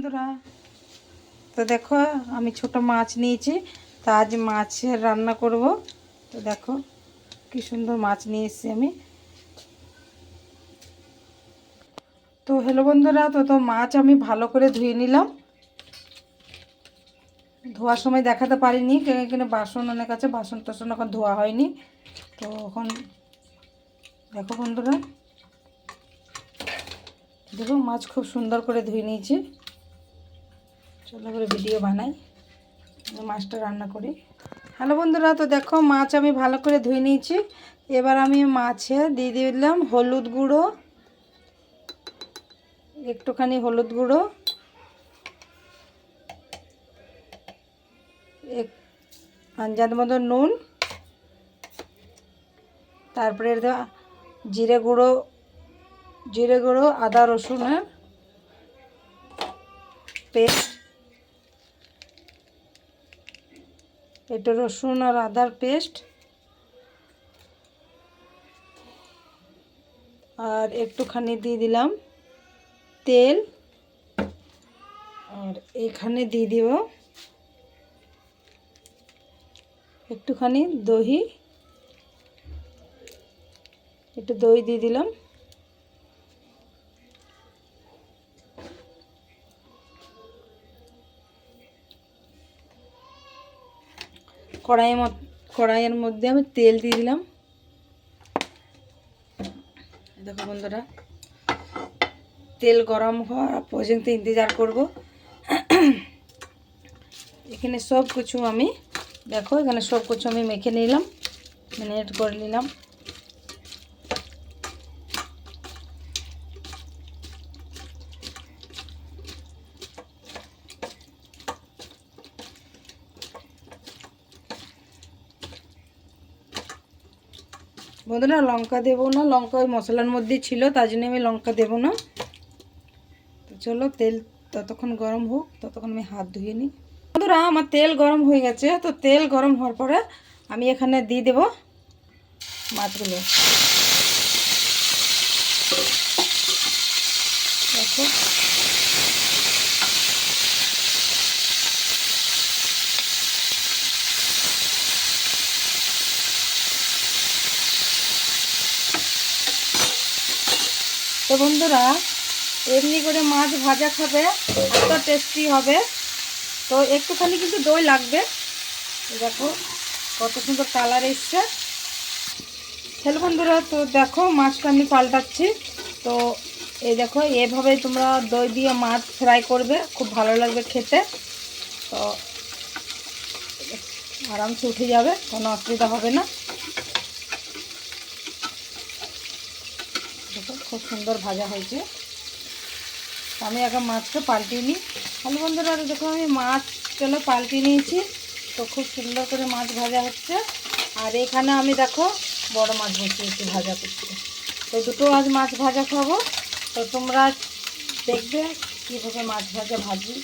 বন্ধুরা, তো দেখো আমি ছোট মাছ নিয়েছি। তা আজ মাছের রান্না করব। তো দেখো কি সুন্দর মাছ নিয়ে এসেছি আমি। তো হ্যালো বন্ধুরা, তো মাছ আমি ভালো করে ধুয়ে নিলাম। ধোয়ার সময় দেখাতে পারিনি, এখানে বাসন অনেক আছে, বাসন টাসন এখন ধোয়া হয়নি। তো এখন দেখো বন্ধুরা, দেখো মাছ খুব সুন্দর করে ধুয়ে নিয়েছি। চলো করে ভিডিও বানাই, মাছটা রান্না করি। হ্যালো বন্ধুরা, তো দেখো মাছ আমি ভালো করে ধুয়ে নিয়েছি। এবার আমি মাছে দিয়ে দিলাম হলুদ গুঁড়ো, একটুখানি হলুদ গুঁড়ো, এক আন্দাজ মতো নুন, তারপরে জিরে গুঁড়ো, আদা রসুনের পেস্ট, এটা রসুন আর আদার পেস্ট, আর একটুখানি দিয়ে দিলাম তেল, আর এখানে দিয়ে দিব একটুখানি দই, একটু দই দিয়ে দিলাম। কড়াইয়ের মধ্যে আমি তেল দিয়ে দিলাম। দেখো বন্ধুরা, তেল গরম হওয়া পর্যন্ত ইন্তজার করব। এখানে সব কিছু আমি দেখো এখানে সব কিছু আমি মেখে নিলাম, ম্যারিনেট করে নিলাম। বন্ধুরা লঙ্কা দেবো না, লঙ্কা ওই মশলার মধ্যেই ছিল, তার জন্য আমি লঙ্কা দেবো না। তো চলো তেল ততক্ষণ গরম হোক, ততক্ষণ আমি হাত ধুয়ে নিই। বন্ধুরা আমার তেল গরম হয়ে গেছে। তো তেল গরম হওয়ার পরে আমি এখানে দিয়ে দেব মাছগুলো। দেখো তো বন্ধুরা, এমনি করে মাছ ভাজা খাবে এত টেস্টি হবে। তো একটুখানি কিন্তু দই লাগবে। দেখো কত সুন্দর কালার এসছে। হ্যালো বন্ধুরা, তো দেখো মাছটা আমি পাল্টাচ্ছি। তো এই দেখো এভাবে তোমরা দই দিয়ে মাছ ফ্রাই করবে, খুব ভালো লাগবে খেতে। তো আরামসে উঠে যাবে, কোনো অসুবিধা হবে না। দেখো খুব সুন্দর ভাজা হয়েছে। আমি এখন মাছটা পাল্টিয়ে নিই। হ্যালো বন্ধুরা, দেখো আমি মাছগুলো পাল্টিয়ে নিয়েছি। তো খুব সুন্দর করে মাছ ভাজা হচ্ছে। আর এখানে আমি দেখো বড় মাছ বসিয়েছি ভাজা করতে। তো দুটো আজ মাছ ভাজা খাবো। তো তোমরা দেখবে কীভাবে মাছ ভাজা ভাজি।